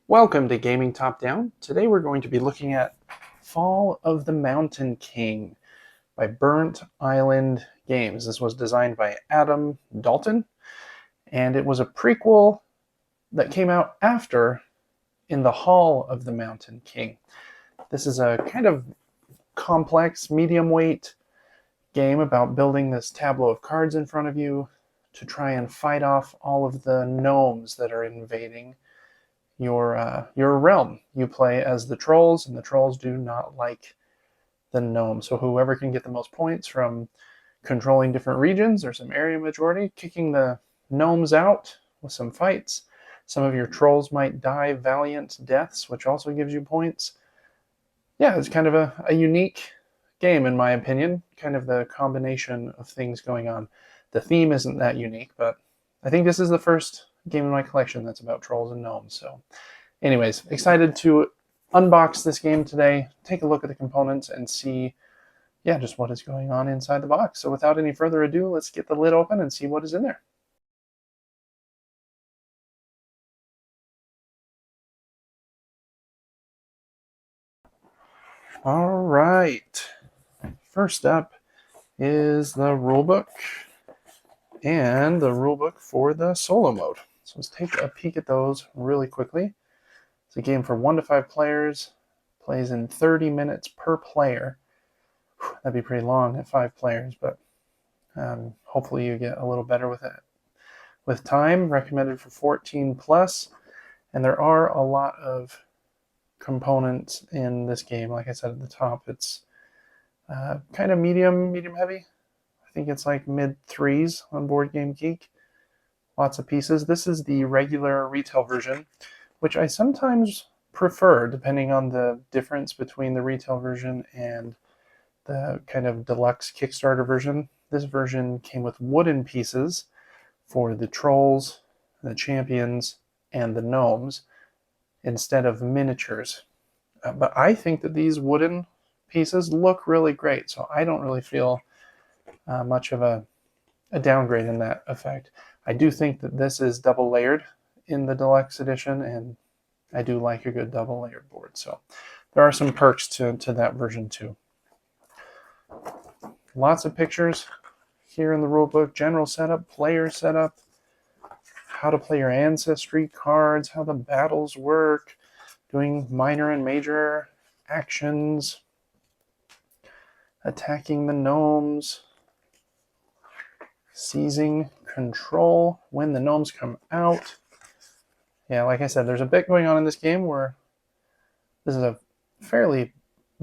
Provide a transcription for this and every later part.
Welcome to Gaming Top Down. Today we're going to be looking at Fall of the Mountain King by Burnt Island Games. This was designed by Adam Dalton, and it was a prequel that came out after In the Hall of the Mountain King. This is a kind of complex, medium weight game about building this tableau of cards in front of you to try and fight off all of the gnomes that are invading your realm. You play as the trolls, and the trolls do not like the gnomes. So whoever can get the most points from controlling different regions or some area majority, kicking the gnomes out with some fights. Some of your trolls might die valiant deaths, which also gives you points. Yeah, it's kind of a unique game in my opinion, kind of the combination of things going on. The theme isn't that unique, but I think this is the first game in my collection that's about trolls and gnomes. So anyways, excited to unbox this game today, take a look at the components and see, yeah, just what is going on inside the box. So without any further ado, let's get the lid open and see what is in there. All right, first up is the rulebook and the rulebook for the solo mode. So let's take a peek at those really quickly. It's a game for 1 to 5 players, plays in 30 minutes per player. That'd be pretty long at 5 players, but hopefully you get a little better with it. With time, recommended for 14 plus, and there are a lot of components in this game. Like I said at the top, it's kind of medium heavy. I think it's like mid 3s on Board Game Geek. Lots of pieces. This is the regular retail version, which I sometimes prefer depending on the difference between the retail version and the kind of deluxe Kickstarter version. This version came with wooden pieces for the trolls, the champions, and the gnomes instead of miniatures. But I think that these wooden pieces look really great, so I don't really feel much of a downgrade in that effect. I do think that this is double layered in the deluxe edition, and I do like a good double layered board. So there are some perks to that version too. Lots of pictures here in the rulebook. General setup, player setup, how to play your ancestry cards, how the battles work, doing minor and major actions, attacking the gnomes, seizing control when the gnomes come out. Yeah, like I said, there's a bit going on in this game where this is a fairly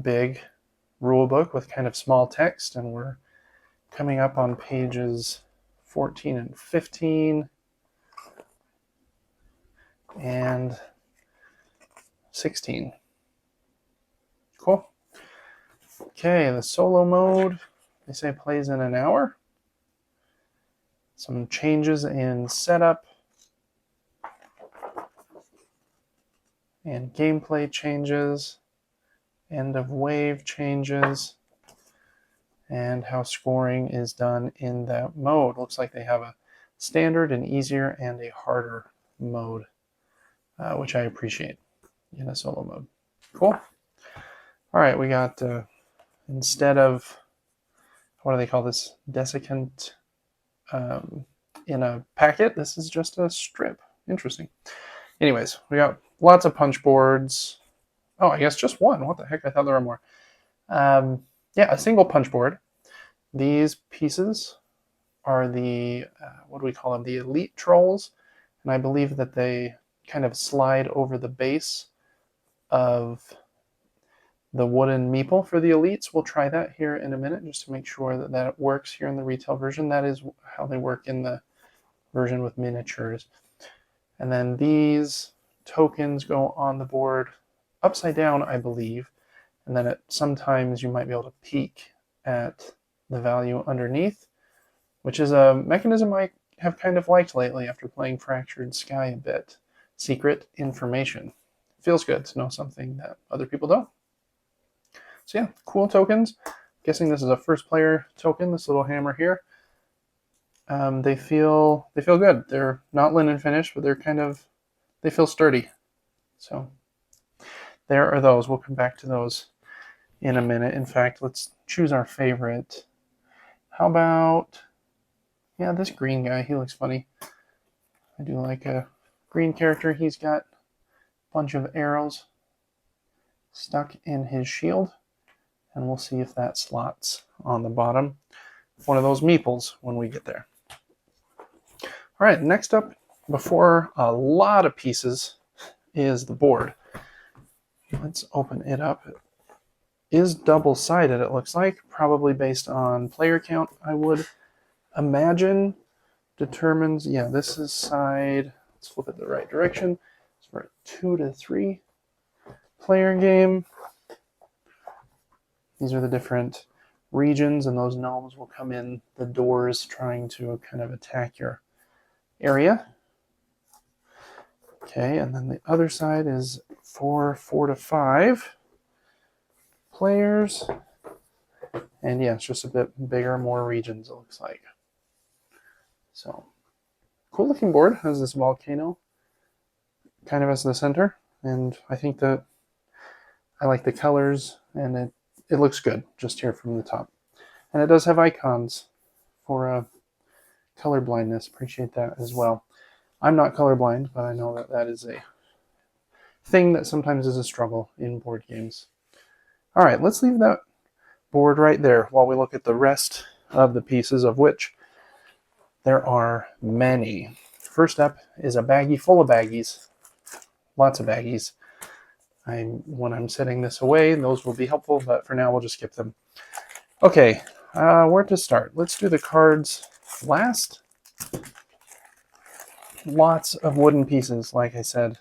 big rule book with kind of small text, and we're coming up on pages 14 and 15 and 16. Cool. Okay, the solo mode, they say plays in an hour. Some changes in setup and gameplay changes, end of wave changes, and how scoring is done in that mode. Looks like they have a standard, an easier, and a harder mode, which I appreciate in a solo mode. Cool. All right, we got, instead of, what do they call this, desiccant in a packet, this is just a strip. Interesting. Anyways, we got lots of punch boards. Oh, I guess just one. What the heck? I thought there were more. Yeah, a single punch board. These pieces are the, what do we call them? The elite trolls. And I believe that they kind of slide over the base of the wooden meeple for the elites. We'll try that here in a minute just to make sure that that works here in the retail version. That is how they work in the version with miniatures. And then these tokens go on the board upside down, I believe. And then sometimes you might be able to peek at the value underneath, which is a mechanism I have kind of liked lately after playing Fractured Sky a bit. Secret information. Feels good to know something that other people don't. So yeah, cool tokens. Guessing this is a first player token, this little hammer here. They feel good. They're not linen finish, but they feel sturdy. So there are those. We'll come back to those in a minute. In fact, let's choose our favorite. How about, yeah, this green guy. He looks funny. I do like a green character. He's got a bunch of arrows stuck in his shield, and we'll see if that slots on the bottom. One of those meeples when we get there. All right, next up, before a lot of pieces, is the board. Let's open it up. It is double-sided, it looks like, probably based on player count, I would imagine. Determines, yeah, this is side, let's flip it the right direction. It's for a 2 to 3 player game. These are the different regions, and those gnomes will come in the doors trying to kind of attack your area. Okay, and then the other side is for 4 to 5 players. And yeah, it's just a bit bigger, more regions, it looks like. So, cool looking board. Has this volcano kind of as the center. And I think that I like the colors, and it looks good just here from the top. And it does have icons for color blindness. Appreciate that as well. I'm not colorblind, but I know that that is a thing that sometimes is a struggle in board games. All right, let's leave that board right there while we look at the rest of the pieces, of which there are many. First up is a baggie full of baggies. Lots of baggies. When I'm setting this away, those will be helpful, but for now we'll just skip them. Okay, where to start? Let's do the cards last. Lots of wooden pieces, like I said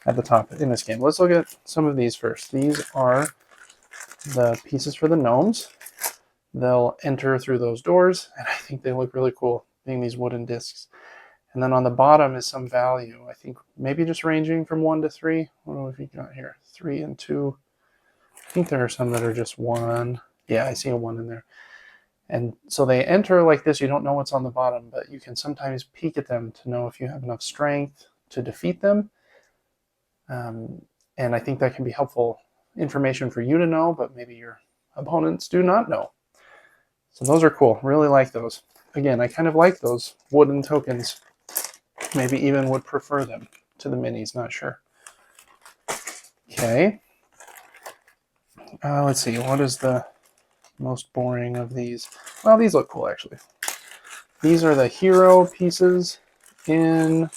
at the top in this game. Let's look at some of these first. These are the pieces for the gnomes. They'll enter through those doors, and I think they look really cool, being these wooden discs. And then on the bottom is some value. I think maybe just ranging from 1 to 3. What have we got here? 3 and 2. I think there are some that are just 1. Yeah, I see a 1 in there. And so they enter like this. You don't know what's on the bottom, but you can sometimes peek at them to know if you have enough strength to defeat them. And I think that can be helpful information for you to know, but maybe your opponents do not know. So those are cool. Really like those. Again, I kind of like those wooden tokens. Maybe even would prefer them to the minis, not sure. Okay. Let's see, what is the most boring of these? Well, these look cool, actually. These are the hero pieces in,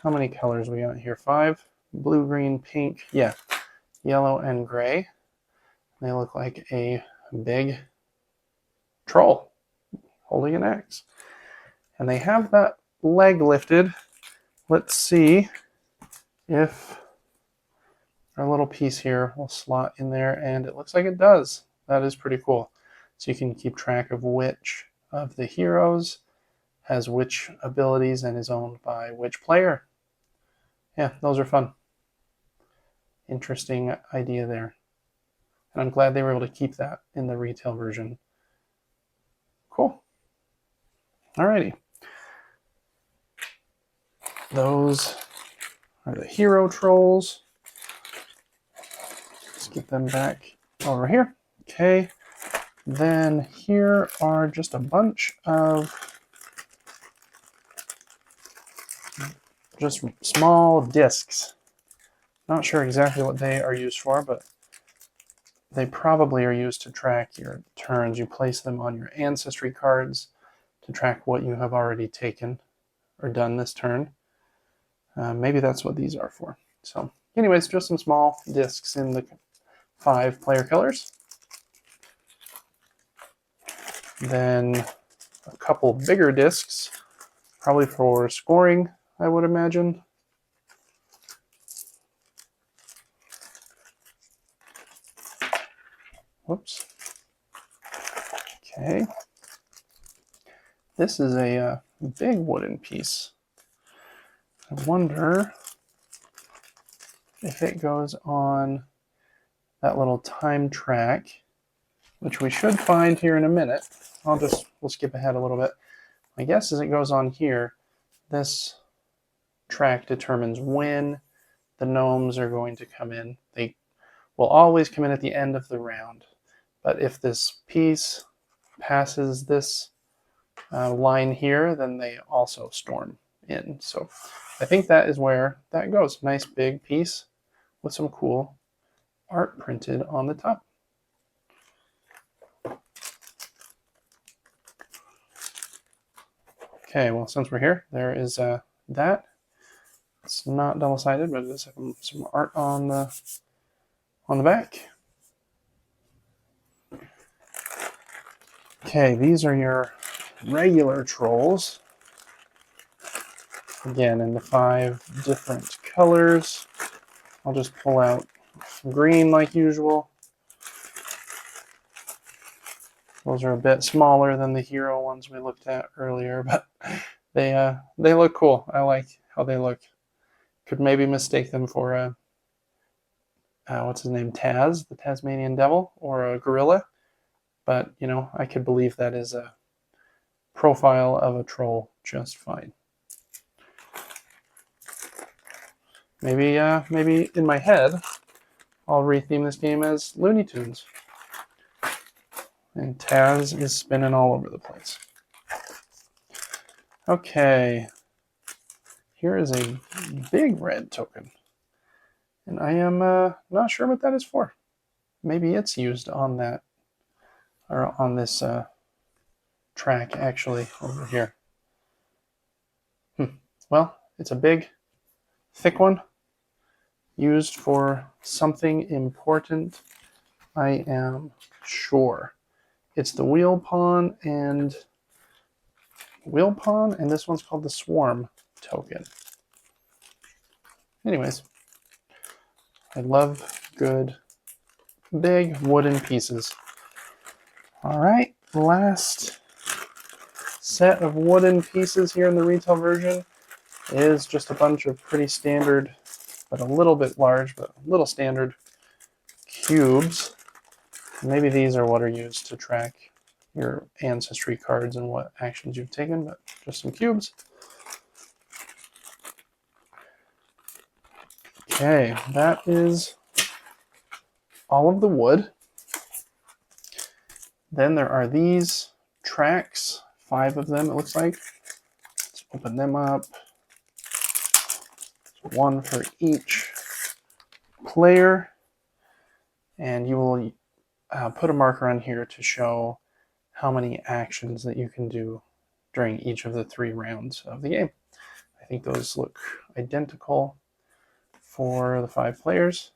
how many colors we got here? 5? Blue, green, pink, yeah, yellow, and gray. They look like a big troll holding an axe. And they have that leg lifted. Let's see if our little piece here will slot in there, and it looks like it does. That is pretty cool. So you can keep track of which of the heroes has which abilities and is owned by which player. Yeah, those are fun. Interesting idea there. And I'm glad they were able to keep that in the retail version. Cool. Alrighty. Those are the hero trolls. Let's get them back over here. Okay. Then here are just a bunch of just small discs. Not sure exactly what they are used for, but they probably are used to track your turns. You place them on your ancestry cards to track what you have already taken or done this turn. Maybe that's what these are for. So anyways, just some small discs in the 5 player colors. Then a couple bigger discs, probably for scoring, I would imagine. Whoops. Okay. This is a big wooden piece. I wonder if it goes on that little time track, which we should find here in a minute. We'll skip ahead a little bit. My guess is it goes on here. This track determines when the gnomes are going to come in. They will always come in at the end of the round. But if this piece passes this line here, then they also storm in. So I think that is where that goes. Nice big piece with some cool art printed on the top. Okay, well, since we're here, there is that. It's not double-sided, but it does have some art on the back. Okay, these are your regular trolls. Again, in the 5 different colors. I'll just pull out green like usual. Those are a bit smaller than the hero ones we looked at earlier, but they look cool. I like how they look. Could maybe mistake them for what's his name, Taz, the Tasmanian Devil, or a gorilla. But, you know, I could believe that is a profile of a troll just fine. Maybe in my head, I'll retheme this game as Looney Tunes. And Taz is spinning all over the place. Okay. Here is a big red token. And I am not sure what that is for. Maybe it's used on that, or on this track actually over here. Well, it's a big, thick one, used for something important, I am sure. It's the wheel pawn, and this one's called the swarm token. Anyways, I love good big wooden pieces. All right, last set of wooden pieces here in the retail version is just a bunch of pretty standard, but a little bit large, but a little standard cubes. Maybe these are what are used to track your ancestry cards and what actions you've taken, but just some cubes. Okay, that is all of the wood. Then there are these tracks, 5 of them it looks like. Let's open them up. One for each player, and you will put a marker on here to show how many actions that you can do during each of the 3 rounds of the game. I think those look identical for the 5 players,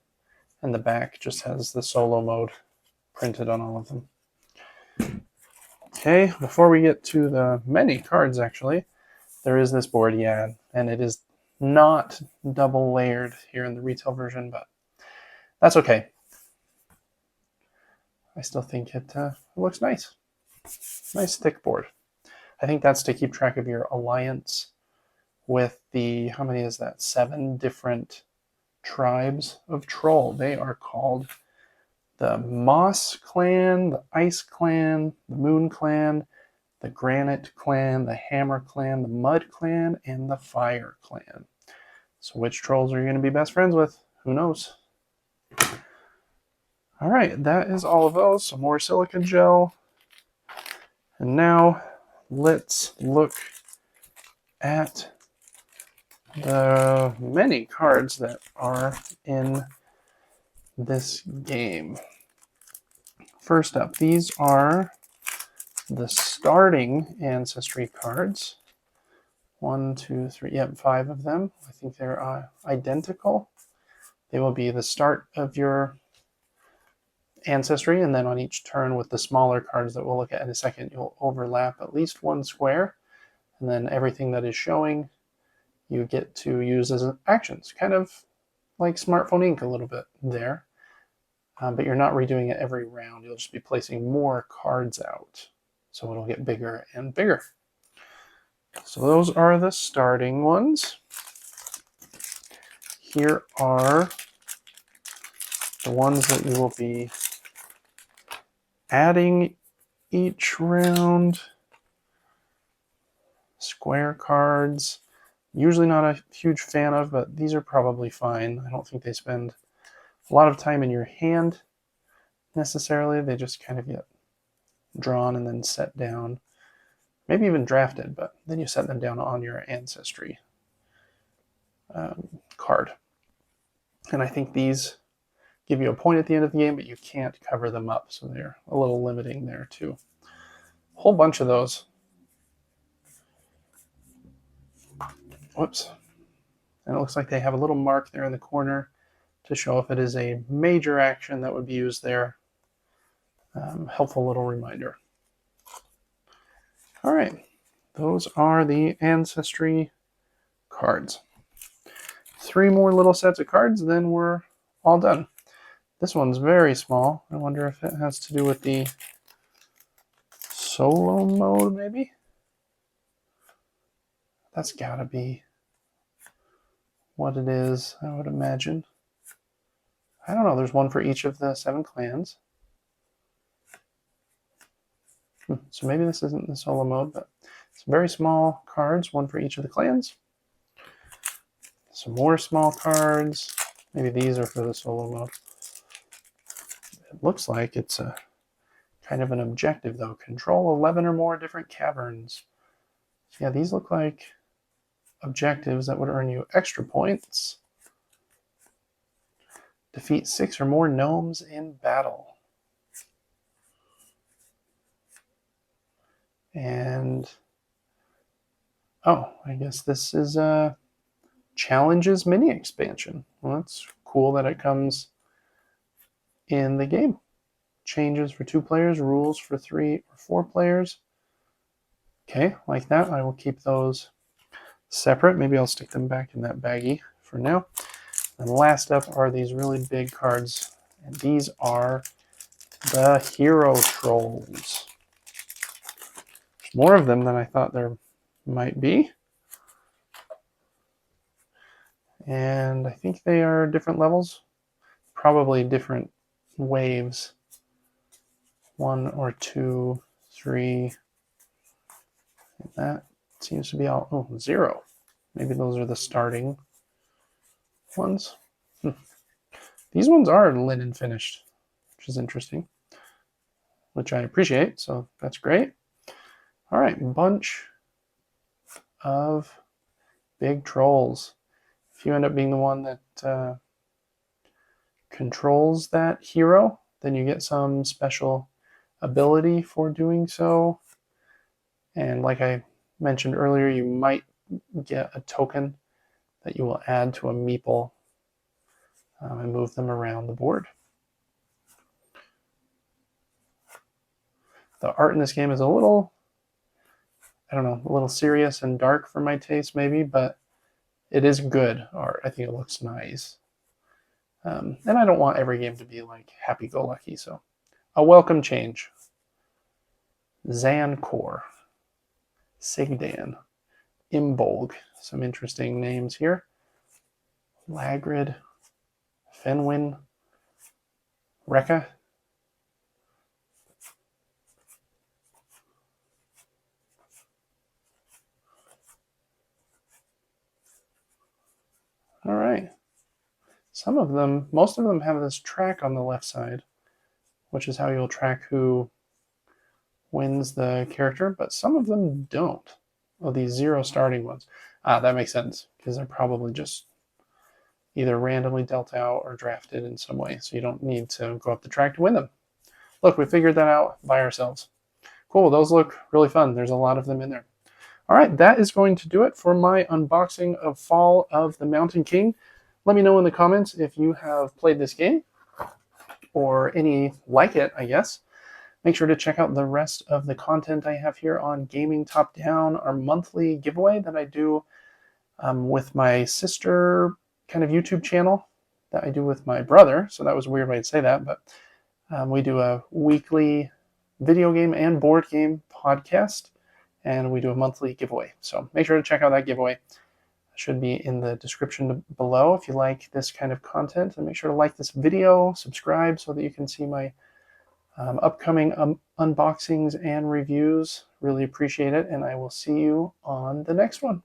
and the back just has the solo mode printed on all of them. Okay, before we get to the many cards, actually, there is this board, yeah, and it is not double layered here in the retail version, but that's okay. I still think it looks nice. Nice thick board. I think that's to keep track of your alliance with the, how many is that? 7 different tribes of troll. They are called the Moss Clan, the Ice Clan, the Moon Clan, the Granite Clan, the Hammer Clan, the Mud Clan, and the Fire Clan. So which trolls are you going to be best friends with? Who knows? All right, that is all of those. Some more silica gel. And now let's look at the many cards that are in this game. First up, these are the starting ancestry cards. 1, 2, 3, yep, 5 of them. I think they're identical. They will be the start of your ancestry, and then on each turn with the smaller cards that we'll look at in a second, you'll overlap at least 1 square, and then everything that is showing you get to use as actions, kind of like Smartphone Ink a little bit there, but you're not redoing it every round. You'll just be placing more cards out, so it'll get bigger and bigger. So those are the starting ones. Here are the ones that you will be adding each round. Square cards. usually not a huge fan of, but these are probably fine. I don't think they spend a lot of time in your hand necessarily. They just kind of get drawn and then set down, maybe even drafted, but then you set them down on your ancestry card. And I think these give you a point at the end of the game, but you can't cover them up, so they're a little limiting there too. A whole bunch of those. Whoops. And it looks like they have a little mark there in the corner to show if it is a major action that would be used there. Helpful little reminder. All right, those are the ancestry cards. 3 more little sets of cards, then we're all done. This one's very small. I wonder if it has to do with the solo mode, maybe? That's gotta be what it is, I would imagine. I don't know, there's one for each of the 7 clans. So maybe this isn't the solo mode, but it's very small cards, one for each of the clans. Some more small cards. Maybe these are for the solo mode. It looks like it's a kind of an objective, though. Control 11 or more different caverns. So yeah, these look like objectives that would earn you extra points. Defeat 6 or more gnomes in battle. And oh, I guess this is a Challenges mini expansion. Well, that's cool that it comes in the game. Changes for 2 players, rules for 3 or 4 players. Okay, like that. I will keep those separate. Maybe I'll stick them back in that baggie for now. And last up are these really big cards. And these are the Hero Trolls. More of them than I thought there might be. And I think they are different levels. Probably different waves. 1 or 2, 3. And that seems to be all, 0. Maybe those are the starting ones. These ones are linen finished, which is interesting, which I appreciate, so that's great. All right, bunch of big trolls. If you end up being the one that controls that hero, then you get some special ability for doing so. And like I mentioned earlier, you might get a token that you will add to a meeple and move them around the board. The art in this game is a little, I don't know, a little serious and dark for my taste maybe, but it is good art. I think it looks nice. And I don't want every game to be like happy-go-lucky, so a welcome change. Zancor, Sigdan, Imbolg, some interesting names here. Lagrid, Fenwin, Rekka. All right. Some of them, most of them have this track on the left side, which is how you'll track who wins the character, but some of them don't. Oh, these 0 starting ones. That makes sense, because they're probably just either randomly dealt out or drafted in some way, so you don't need to go up the track to win them. Look, we figured that out by ourselves. Cool, those look really fun. There's a lot of them in there. All right, that is going to do it for my unboxing of Fall of the Mountain King. Let me know in the comments if you have played this game, or any like it, I guess. Make sure to check out the rest of the content I have here on Gaming Top Down, our monthly giveaway that I do with my sister kind of YouTube channel that I do with my brother. So that was a weird way to say that, but we do a weekly video game and board game podcast, and we do a monthly giveaway. So make sure to check out that giveaway. It should be in the description below if you like this kind of content. And make sure to like this video, subscribe so that you can see my upcoming unboxings and reviews. Really appreciate it, and I will see you on the next one.